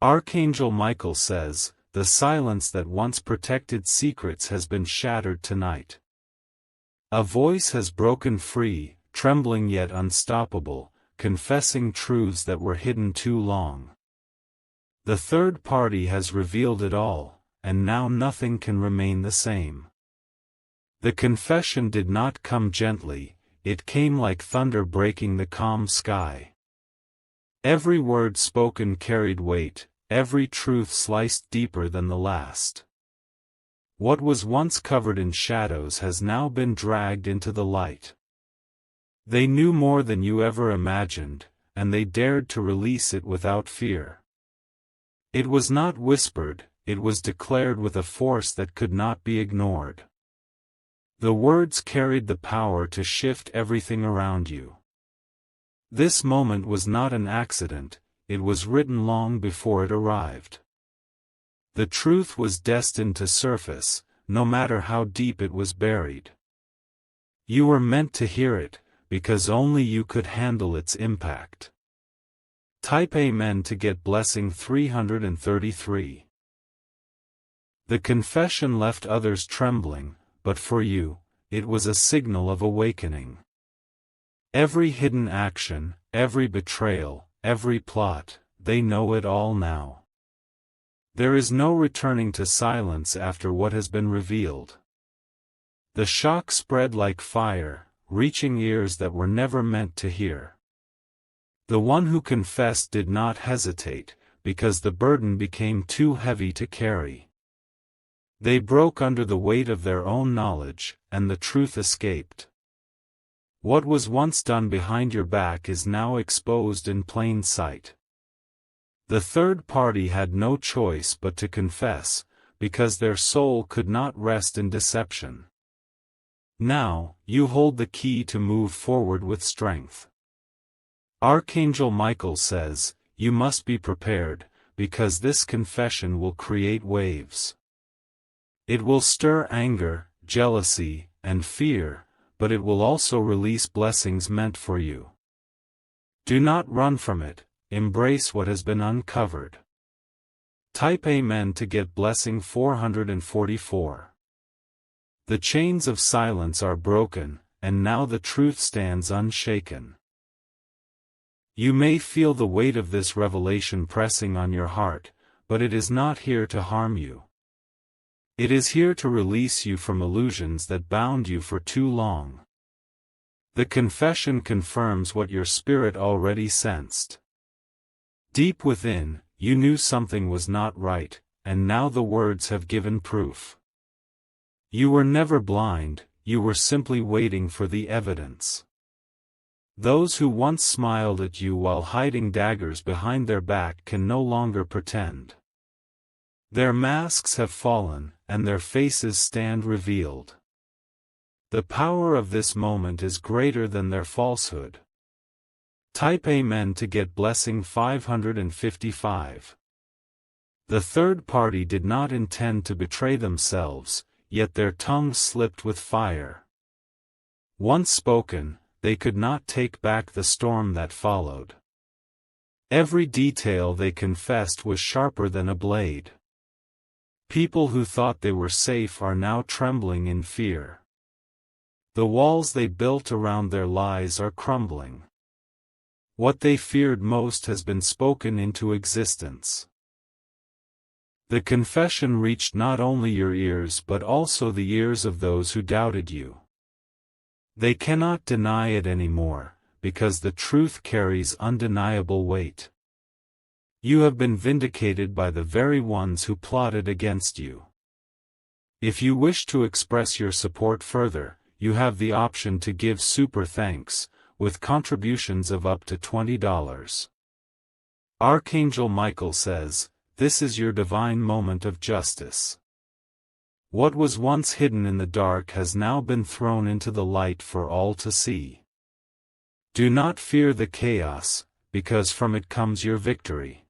Archangel Michael says, the silence that once protected secrets has been shattered tonight. A voice has broken free, trembling yet unstoppable, confessing truths that were hidden too long. The third party has revealed it all, and now nothing can remain the same. The confession did not come gently, it came like thunder breaking the calm sky. Every word spoken carried weight, every truth sliced deeper than the last. What was once covered in shadows has now been dragged into the light. They knew more than you ever imagined, and they dared to release it without fear. It was not whispered, it was declared with a force that could not be ignored. The words carried the power to shift everything around you. This moment was not an accident, it was written long before it arrived. The truth was destined to surface, no matter how deep it was buried. You were meant to hear it, because only you could handle its impact. Type Amen to get blessing 333. The confession left others trembling, but for you, it was a signal of awakening. Every hidden action, every betrayal, every plot, they know it all now. There is no returning to silence after what has been revealed. The shock spread like fire, reaching ears that were never meant to hear. The one who confessed did not hesitate, because the burden became too heavy to carry. They broke under the weight of their own knowledge, and the truth escaped. What was once done behind your back is now exposed in plain sight. The third party had no choice but to confess, because their soul could not rest in deception. Now, you hold the key to move forward with strength. Archangel Michael says, you must be prepared, because this confession will create waves. It will stir anger, jealousy, and fear, but it will also release blessings meant for you. Do not run from it, embrace what has been uncovered. Type Amen to get blessing 444. The chains of silence are broken, and now the truth stands unshaken. You may feel the weight of this revelation pressing on your heart, but it is not here to harm you. It is here to release you from illusions that bound you for too long. The confession confirms what your spirit already sensed. Deep within, you knew something was not right, and now the words have given proof. You were never blind, you were simply waiting for the evidence. Those who once smiled at you while hiding daggers behind their back can no longer pretend. Their masks have fallen, and their faces stand revealed. The power of this moment is greater than their falsehood. Type Amen to get blessing 555. The third party did not intend to betray themselves, yet their tongues slipped with fire. Once spoken, they could not take back the storm that followed. Every detail they confessed was sharper than a blade. People who thought they were safe are now trembling in fear. The walls they built around their lies are crumbling. What they feared most has been spoken into existence. The confession reached not only your ears but also the ears of those who doubted you. They cannot deny it anymore, because the truth carries undeniable weight. You have been vindicated by the very ones who plotted against you. If you wish to express your support further, you have the option to give super thanks, with contributions of up to $20. Archangel Michael says, this is your divine moment of justice. What was once hidden in the dark has now been thrown into the light for all to see. Do not fear the chaos, because from it comes your victory.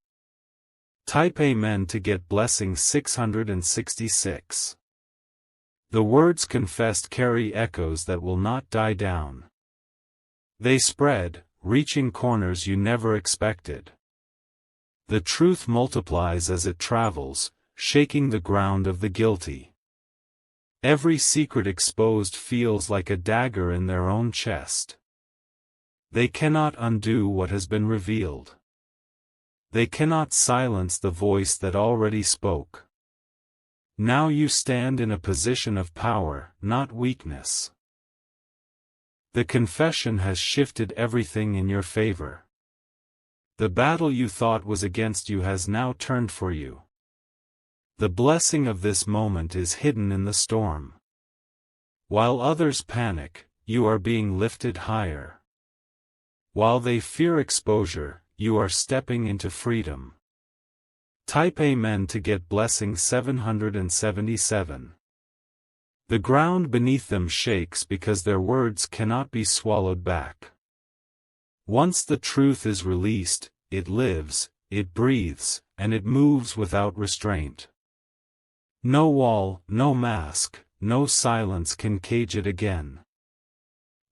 Type Amen to get blessing 666. The words confessed carry echoes that will not die down. They spread, reaching corners you never expected. The truth multiplies as it travels, shaking the ground of the guilty. Every secret exposed feels like a dagger in their own chest. They cannot undo what has been revealed. They cannot silence the voice that already spoke. Now you stand in a position of power, not weakness. The confession has shifted everything in your favor. The battle you thought was against you has now turned for you. The blessing of this moment is hidden in the storm. While others panic, you are being lifted higher. While they fear exposure, you are stepping into freedom. Type Amen to get blessing 777. The ground beneath them shakes because their words cannot be swallowed back. Once the truth is released, it lives, it breathes, and it moves without restraint. No wall, no mask, no silence can cage it again.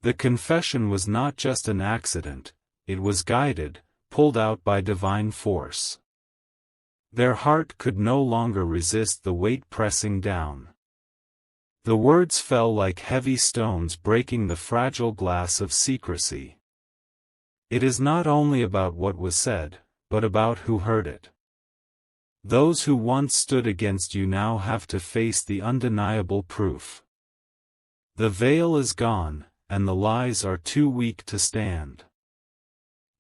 The confession was not just an accident, it was guided, pulled out by divine force. Their heart could no longer resist the weight pressing down. The words fell like heavy stones breaking the fragile glass of secrecy. It is not only about what was said, but about who heard it. Those who once stood against you now have to face the undeniable proof. The veil is gone, and the lies are too weak to stand.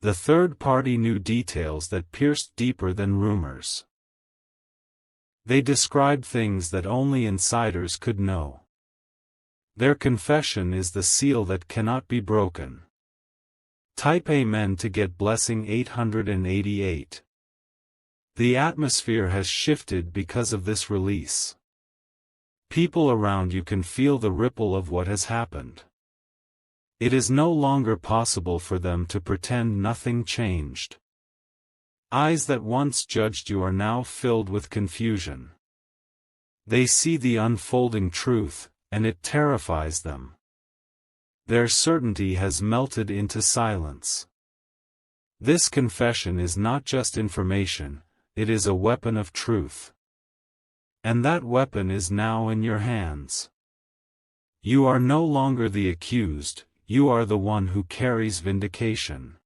The third party knew details that pierced deeper than rumors. They described things that only insiders could know. Their confession is the seal that cannot be broken. Type Amen to get blessing 888. The atmosphere has shifted because of this release. People around you can feel the ripple of what has happened. It is no longer possible for them to pretend nothing changed. Eyes that once judged you are now filled with confusion. They see the unfolding truth, and it terrifies them. Their certainty has melted into silence. This confession is not just information, it is a weapon of truth. And that weapon is now in your hands. You are no longer the accused, you are the one who carries vindication.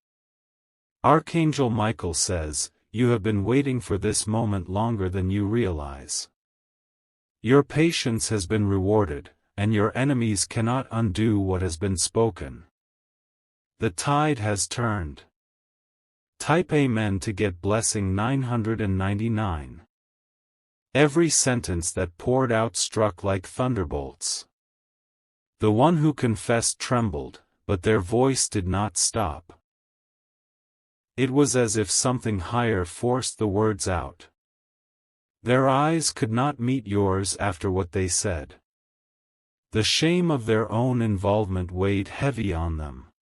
Archangel Michael says, "You have been waiting for this moment longer than you realize. Your patience has been rewarded, and your enemies cannot undo what has been spoken. The tide has turned." Type Amen to get blessing 999. Every sentence that poured out struck like thunderbolts. The one who confessed trembled, but their voice did not stop. It was as if something higher forced the words out. Their eyes could not meet yours after what they said. The shame of their own involvement weighed heavy on them.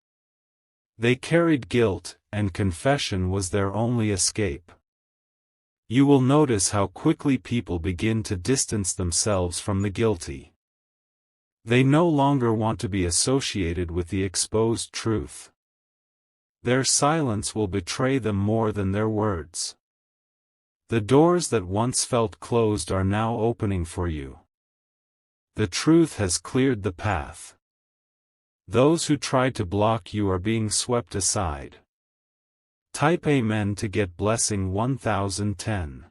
They carried guilt, and confession was their only escape. You will notice how quickly people begin to distance themselves from the guilty. They no longer want to be associated with the exposed truth. Their silence will betray them more than their words. The doors that once felt closed are now opening for you. The truth has cleared the path. Those who tried to block you are being swept aside. Type Amen to get blessing 1010.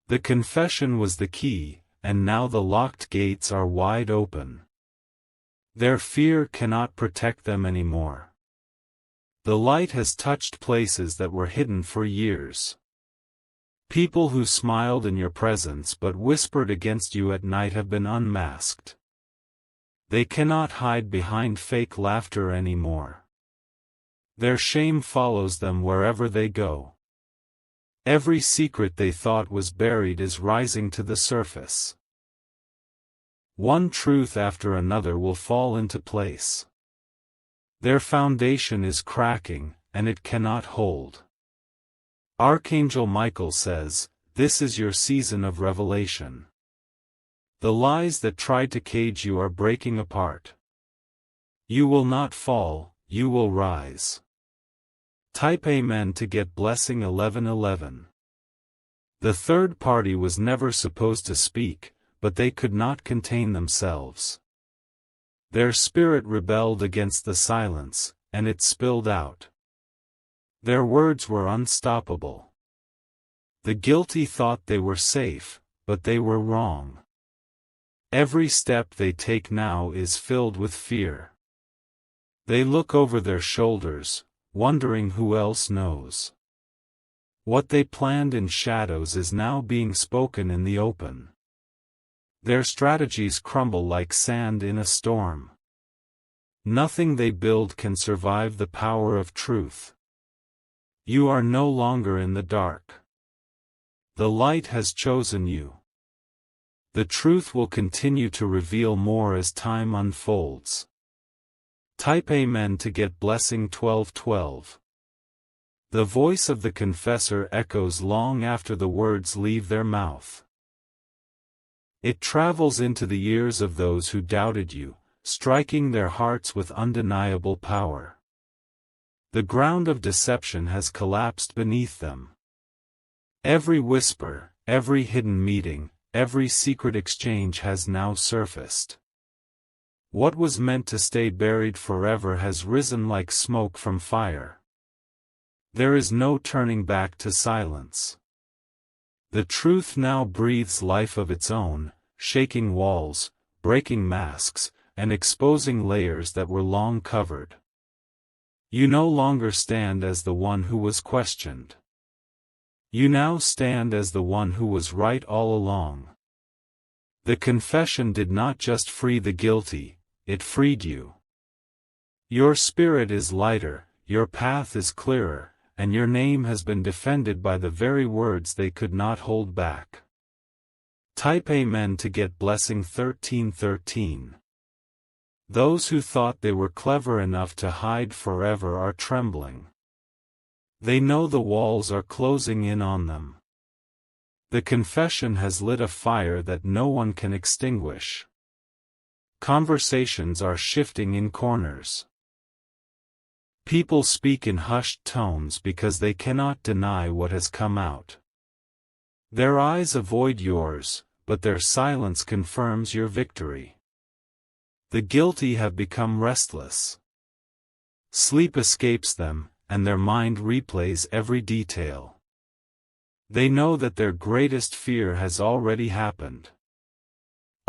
The confession was the key, and now the locked gates are wide open. Their fear cannot protect them anymore. The light has touched places that were hidden for years. People who smiled in your presence but whispered against you at night have been unmasked. They cannot hide behind fake laughter anymore. Their shame follows them wherever they go. Every secret they thought was buried is rising to the surface. One truth after another will fall into place. Their foundation is cracking, and it cannot hold. Archangel Michael says, "This is your season of revelation." The lies that tried to cage you are breaking apart. You will not fall, you will rise. Type Amen to get blessing 1111. The third party was never supposed to speak, but they could not contain themselves. Their spirit rebelled against the silence, and it spilled out. Their words were unstoppable. The guilty thought they were safe, but they were wrong. Every step they take now is filled with fear. They look over their shoulders, wondering who else knows. What they planned in shadows is now being spoken in the open. Their strategies crumble like sand in a storm. Nothing they build can survive the power of truth. You are no longer in the dark. The light has chosen you. The truth will continue to reveal more as time unfolds. Type Amen to get blessing 1212. The voice of the confessor echoes long after the words leave their mouth. It travels into the ears of those who doubted you, striking their hearts with undeniable power. The ground of deception has collapsed beneath them. Every whisper, every hidden meeting, every secret exchange has now surfaced. What was meant to stay buried forever has risen like smoke from fire. There is no turning back to silence. The truth now breathes life of its own, shaking walls, breaking masks, and exposing layers that were long covered. You no longer stand as the one who was questioned. You now stand as the one who was right all along. The confession did not just free the guilty, it freed you. Your spirit is lighter, your path is clearer, and your name has been defended by the very words they could not hold back. Type Amen to get blessing 1313. Those who thought they were clever enough to hide forever are trembling. They know the walls are closing in on them. The confession has lit a fire that no one can extinguish. Conversations are shifting in corners. People speak in hushed tones because they cannot deny what has come out. Their eyes avoid yours, but their silence confirms your victory. The guilty have become restless. Sleep escapes them, and their mind replays every detail. They know that their greatest fear has already happened.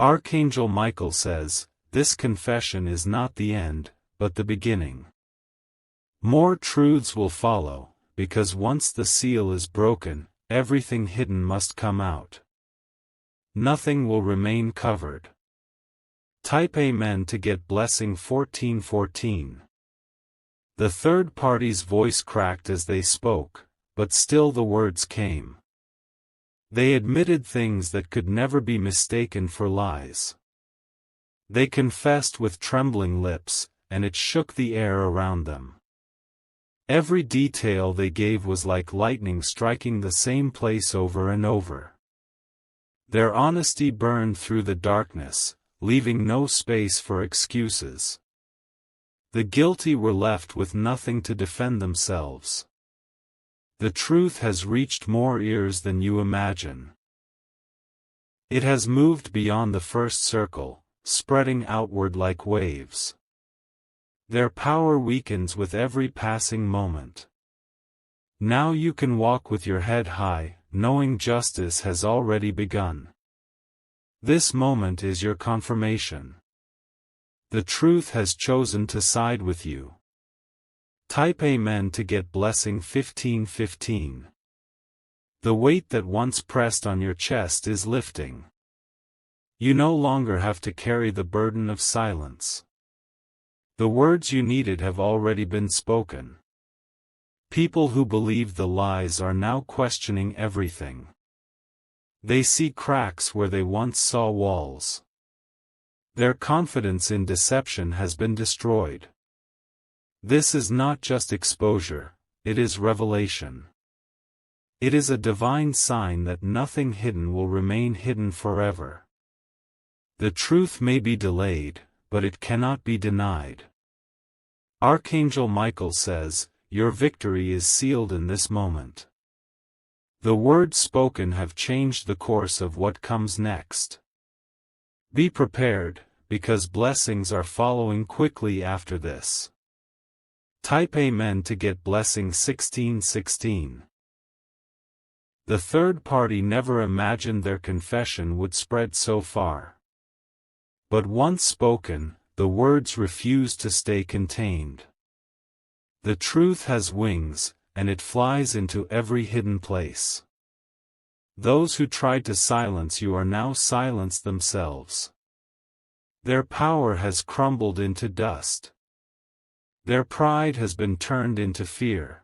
Archangel Michael says, this confession is not the end, but the beginning. More truths will follow, because once the seal is broken, everything hidden must come out. Nothing will remain covered. Type Amen to get blessing 1414. The third party's voice cracked as they spoke, but still the words came. They admitted things that could never be mistaken for lies. They confessed with trembling lips, and it shook the air around them. Every detail they gave was like lightning striking the same place over and over. Their honesty burned through the darkness, leaving no space for excuses. The guilty were left with nothing to defend themselves. The truth has reached more ears than you imagine. It has moved beyond the first circle, spreading outward like waves. Their power weakens with every passing moment. Now you can walk with your head high, knowing justice has already begun. This moment is your confirmation. The truth has chosen to side with you. Type Amen to get blessing 1515. The weight that once pressed on your chest is lifting. You no longer have to carry the burden of silence. The words you needed have already been spoken. People who believed the lies are now questioning everything. They see cracks where they once saw walls. Their confidence in deception has been destroyed. This is not just exposure, it is revelation. It is a divine sign that nothing hidden will remain hidden forever. The truth may be delayed, but it cannot be denied. Archangel Michael says, your victory is sealed in this moment. The words spoken have changed the course of what comes next. Be prepared, because blessings are following quickly after this. Type Amen to get blessing 1616. The third party never imagined their confession would spread so far. But once spoken, the words refuse to stay contained. The truth has wings, and it flies into every hidden place. Those who tried to silence you are now silenced themselves. Their power has crumbled into dust. Their pride has been turned into fear.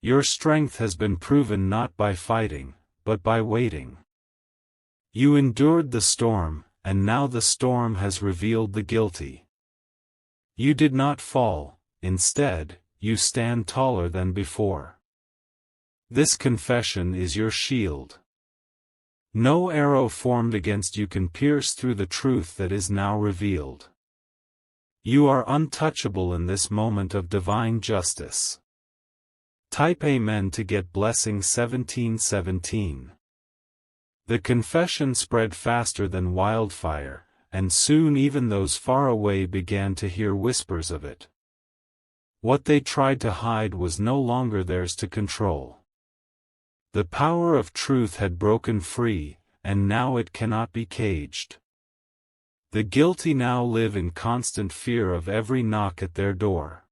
Your strength has been proven not by fighting, but by waiting. You endured the storm, and now the storm has revealed the guilty. You did not fall, instead, you stand taller than before. This confession is your shield. No arrow formed against you can pierce through the truth that is now revealed. You are untouchable in this moment of divine justice. Type Amen to get blessing 1717. The confession spread faster than wildfire, and soon even those far away began to hear whispers of it. What they tried to hide was no longer theirs to control. The power of truth had broken free, and now it cannot be caged. The guilty now live in constant fear of every knock at their door.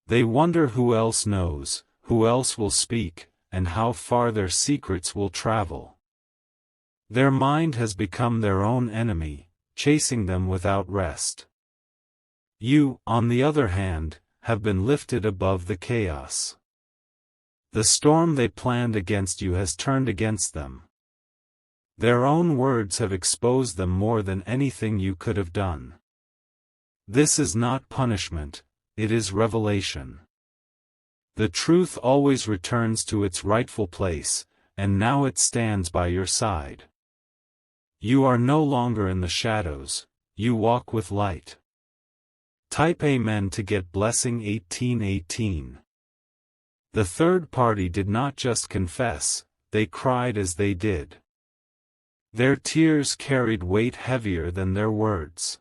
They wonder who else knows, who else will speak, and how far their secrets will travel. Their mind has become their own enemy, chasing them without rest. You, on the other hand, have been lifted above the chaos. The storm they planned against you has turned against them. Their own words have exposed them more than anything you could have done. This is not punishment, it is revelation. The truth always returns to its rightful place, and now it stands by your side. You are no longer in the shadows, you walk with light. Type Amen to get blessing 1818. The third party did not just confess, they cried as they did. Their tears carried weight heavier than their words.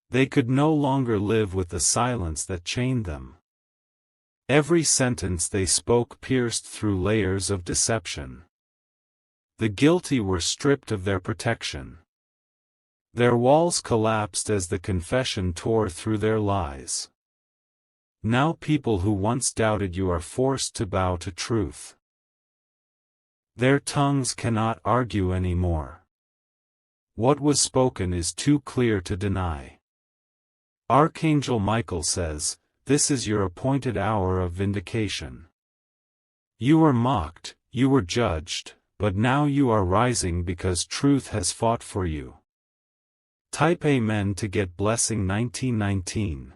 They could no longer live with the silence that chained them. Every sentence they spoke pierced through layers of deception. The guilty were stripped of their protection. Their walls collapsed as the confession tore through their lies. Now people who once doubted you are forced to bow to truth. Their tongues cannot argue anymore. What was spoken is too clear to deny. Archangel Michael says, "This is your appointed hour of vindication." You were mocked, you were judged, but now you are rising because truth has fought for you. Type Amen to get blessing 1919.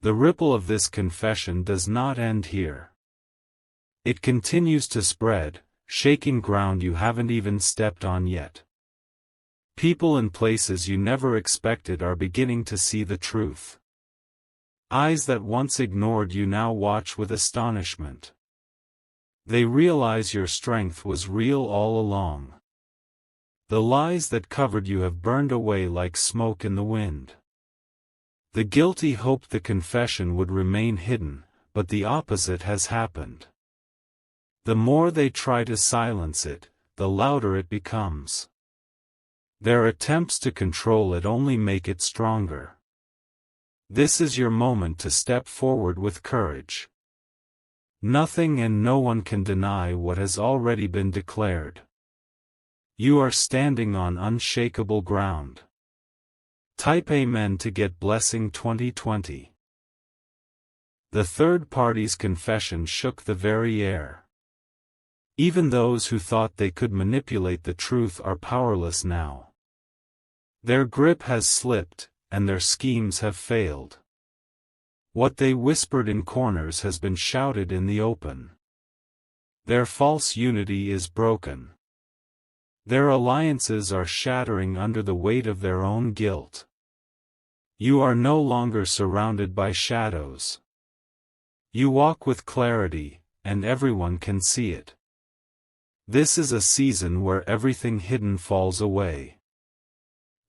The ripple of this confession does not end here. It continues to spread, shaking ground you haven't even stepped on yet. People and places you never expected are beginning to see the truth. Eyes that once ignored you now watch with astonishment. They realize your strength was real all along. The lies that covered you have burned away like smoke in the wind. The guilty hoped the confession would remain hidden, but the opposite has happened. The more they try to silence it, the louder it becomes. Their attempts to control it only make it stronger. This is your moment to step forward with courage. Nothing and no one can deny what has already been declared. You are standing on unshakable ground. Type Amen to get blessing 2020. The third party's confession shook the very air. Even those who thought they could manipulate the truth are powerless now. Their grip has slipped, and their schemes have failed. What they whispered in corners has been shouted in the open. Their false unity is broken. Their alliances are shattering under the weight of their own guilt. You are no longer surrounded by shadows. You walk with clarity, and everyone can see it. This is a season where everything hidden falls away.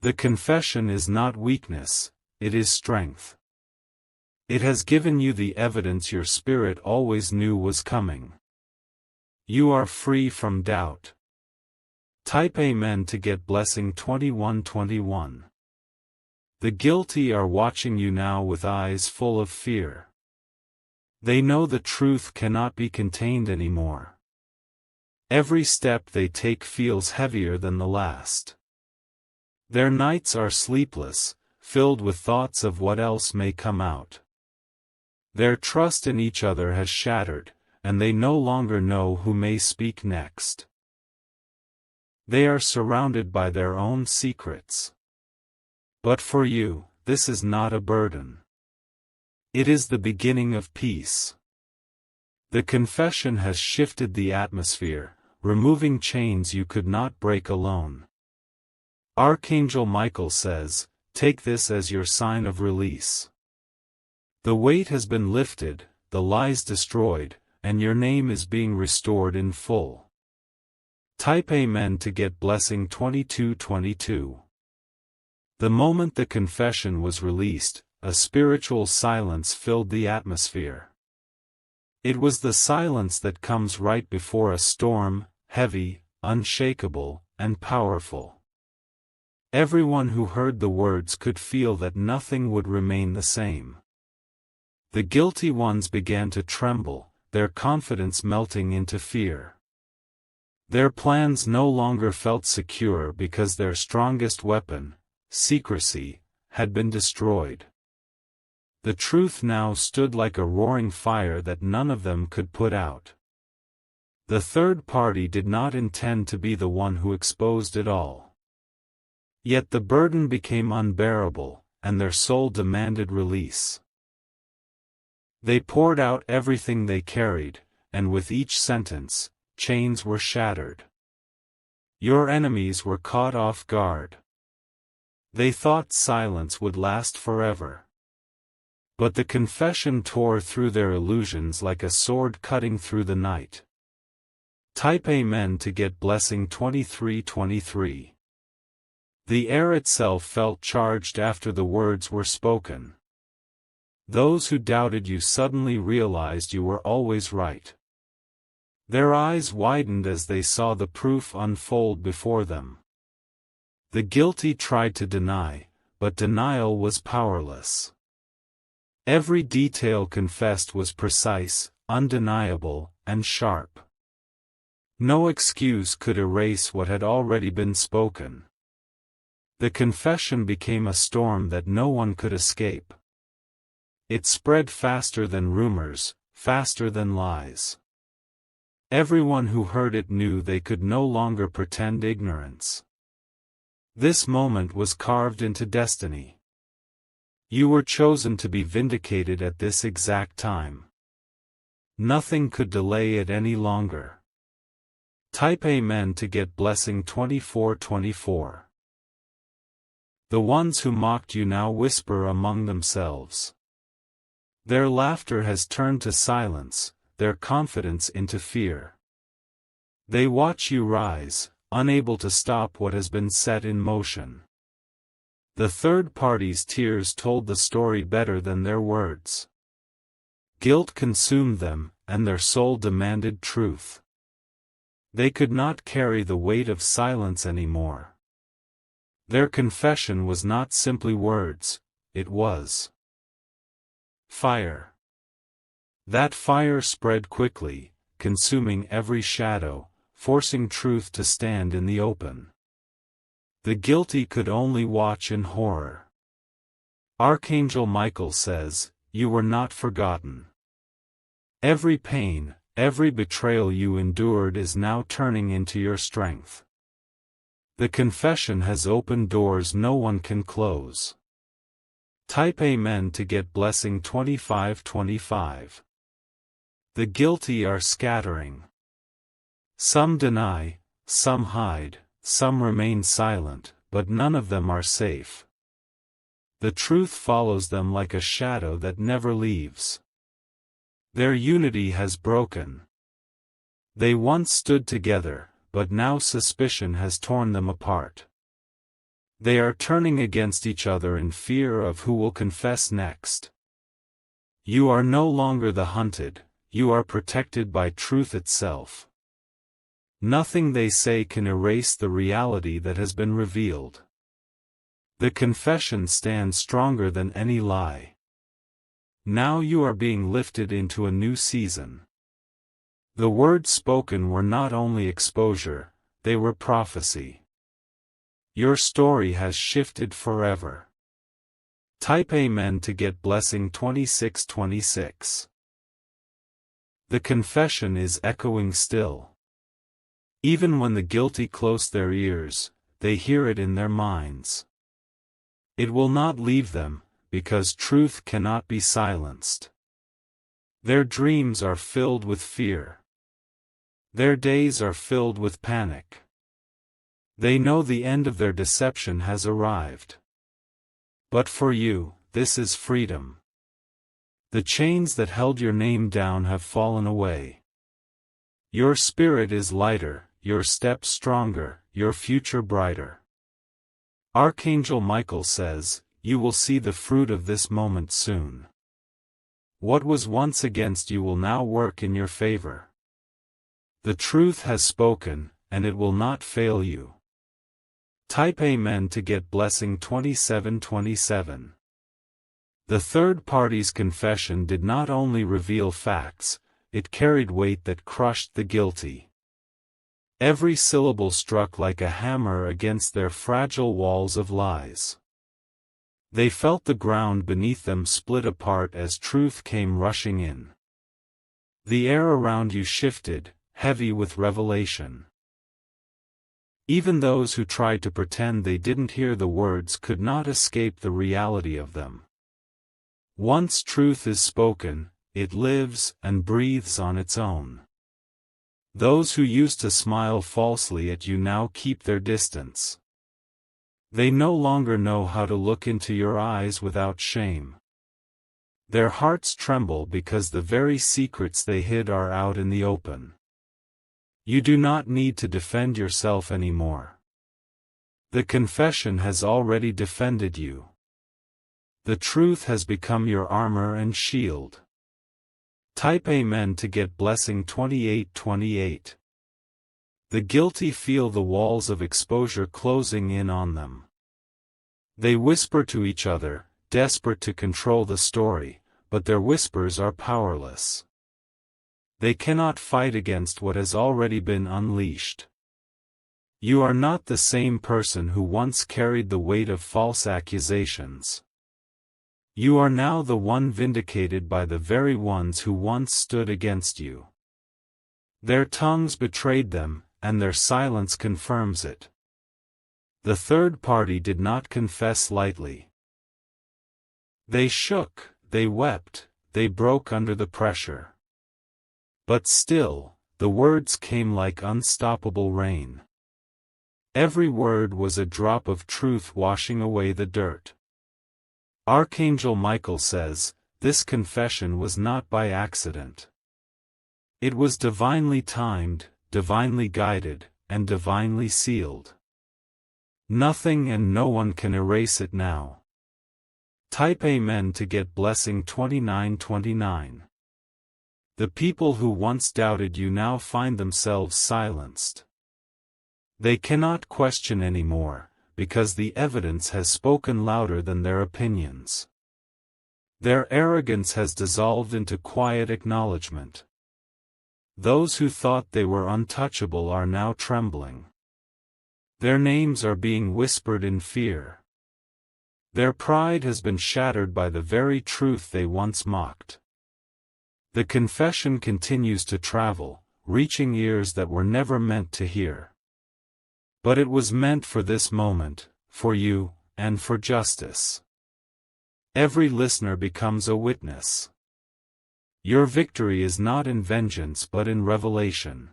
The confession is not weakness, it is strength. It has given you the evidence your spirit always knew was coming. You are free from doubt. Type Amen to get blessing 2121. The guilty are watching you now with eyes full of fear. They know the truth cannot be contained anymore. Every step they take feels heavier than the last. Their nights are sleepless, filled with thoughts of what else may come out. Their trust in each other has shattered, and they no longer know who may speak next. They are surrounded by their own secrets. But for you, this is not a burden. It is the beginning of peace. The confession has shifted the atmosphere, removing chains you could not break alone. Archangel Michael says, take this as your sign of release. The weight has been lifted, the lies destroyed, and your name is being restored in full. Type Amen to get blessing 2222. The moment the confession was released, a spiritual silence filled the atmosphere. It was the silence that comes right before a storm, heavy, unshakable, and powerful. Everyone who heard the words could feel that nothing would remain the same. The guilty ones began to tremble, their confidence melting into fear. Their plans no longer felt secure because their strongest weapon, secrecy, had been destroyed. The truth now stood like a roaring fire that none of them could put out. The third party did not intend to be the one who exposed it all. Yet the burden became unbearable, and their soul demanded release. They poured out everything they carried, and with each sentence, chains were shattered. Your enemies were caught off guard. They thought silence would last forever. But the confession tore through their illusions like a sword cutting through the night. Type Amen to get blessing 2323. The air itself felt charged after the words were spoken. Those who doubted you suddenly realized you were always right. Their eyes widened as they saw the proof unfold before them. The guilty tried to deny, but denial was powerless. Every detail confessed was precise, undeniable, and sharp. No excuse could erase what had already been spoken. The confession became a storm that no one could escape. It spread faster than rumors, faster than lies. Everyone who heard it knew they could no longer pretend ignorance. This moment was carved into destiny. You were chosen to be vindicated at this exact time. Nothing could delay it any longer. Type Amen to get blessing 2424. The ones who mocked you now whisper among themselves. Their laughter has turned to silence, their confidence into fear. They watch you rise, unable to stop what has been set in motion. The third party's tears told the story better than their words. Guilt consumed them, and their soul demanded truth. They could not carry the weight of silence anymore. Their confession was not simply words, it was fire. That fire spread quickly, consuming every shadow, forcing truth to stand in the open. The guilty could only watch in horror. Archangel Michael says, you were not forgotten. Every pain, every betrayal you endured is now turning into your strength. The confession has opened doors no one can close. Type Amen to get blessing 2525. The guilty are scattering. Some deny, some hide, some remain silent, but none of them are safe. The truth follows them like a shadow that never leaves. Their unity has broken. They once stood together, but now suspicion has torn them apart. They are turning against each other in fear of who will confess next. You are no longer the hunted, you are protected by truth itself. Nothing they say can erase the reality that has been revealed. The confession stands stronger than any lie. Now you are being lifted into a new season. The words spoken were not only exposure, they were prophecy. Your story has shifted forever. Type Amen to get blessing 2626. The confession is echoing still. Even when the guilty close their ears, they hear it in their minds. It will not leave them, because truth cannot be silenced. Their dreams are filled with fear. Their days are filled with panic. They know the end of their deception has arrived. But for you, this is freedom. The chains that held your name down have fallen away. Your spirit is lighter, your steps stronger, your future brighter. Archangel Michael says, you will see the fruit of this moment soon. What was once against you will now work in your favor. The truth has spoken, and it will not fail you. Type Amen to get blessing 2727. The third party's confession did not only reveal facts, it carried weight that crushed the guilty. Every syllable struck like a hammer against their fragile walls of lies. They felt the ground beneath them split apart as truth came rushing in. The air around you shifted, heavy with revelation. Even those who tried to pretend they didn't hear the words could not escape the reality of them. Once truth is spoken, it lives and breathes on its own. Those who used to smile falsely at you now keep their distance. They no longer know how to look into your eyes without shame. Their hearts tremble because the very secrets they hid are out in the open. You do not need to defend yourself anymore. The confession has already defended you. The truth has become your armor and shield. Type Amen to get blessing 2828. The guilty feel the walls of exposure closing in on them. They whisper to each other, desperate to control the story, but their whispers are powerless. They cannot fight against what has already been unleashed. You are not the same person who once carried the weight of false accusations. You are now the one vindicated by the very ones who once stood against you. Their tongues betrayed them, and their silence confirms it. The third party did not confess lightly. They shook, they wept, they broke under the pressure. But still, the words came like unstoppable rain. Every word was a drop of truth washing away the dirt. Archangel Michael says, this confession was not by accident. It was divinely timed, divinely guided, and divinely sealed. Nothing and no one can erase it now. Type Amen to get blessing 2929. The people who once doubted you now find themselves silenced. They cannot question anymore, because the evidence has spoken louder than their opinions. Their arrogance has dissolved into quiet acknowledgement. Those who thought they were untouchable are now trembling. Their names are being whispered in fear. Their pride has been shattered by the very truth they once mocked. The confession continues to travel, reaching ears that were never meant to hear. But it was meant for this moment, for you, and for justice. Every listener becomes a witness. Your victory is not in vengeance but in revelation.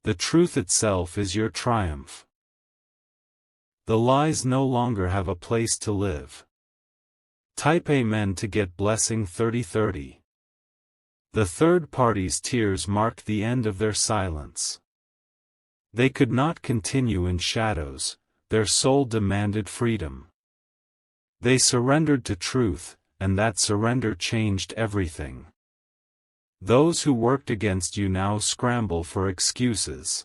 The truth itself is your triumph. The lies no longer have a place to live. Type Amen to get blessing 3030. The third party's tears marked the end of their silence. They could not continue in shadows, their soul demanded freedom. They surrendered to truth, and that surrender changed everything. Those who worked against you now scramble for excuses.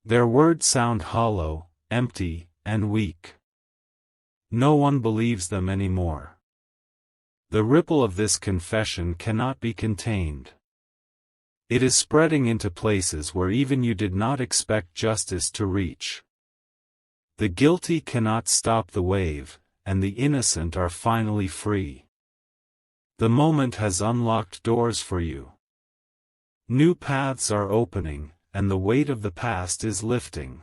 Their words sound hollow, empty, and weak. No one believes them anymore. The ripple of this confession cannot be contained. It is spreading into places where even you did not expect justice to reach. The guilty cannot stop the wave, and the innocent are finally free. The moment has unlocked doors for you. New paths are opening, and the weight of the past is lifting.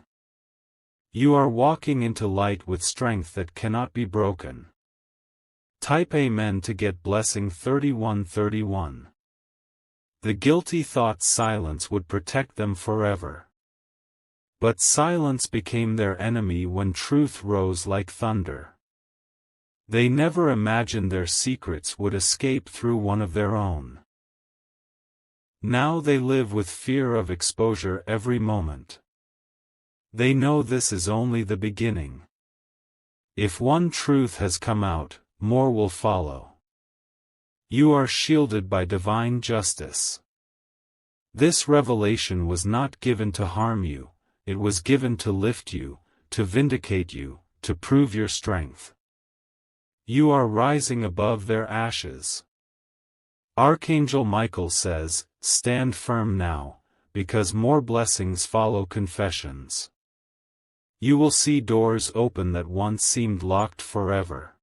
You are walking into light with strength that cannot be broken. Type Amen to get blessing 3131. The guilty thought silence would protect them forever. But silence became their enemy when truth rose like thunder. They never imagined their secrets would escape through one of their own. Now they live with fear of exposure every moment. They know this is only the beginning. If one truth has come out, more will follow. You are shielded by divine justice. This revelation was not given to harm you, it was given to lift you, to vindicate you, to prove your strength. You are rising above their ashes. Archangel Michael says, stand firm now, because more blessings follow confessions. You will see doors open that once seemed locked forever.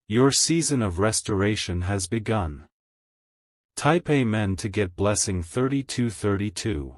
Your season of restoration has begun. Type Amen to get blessing 3232.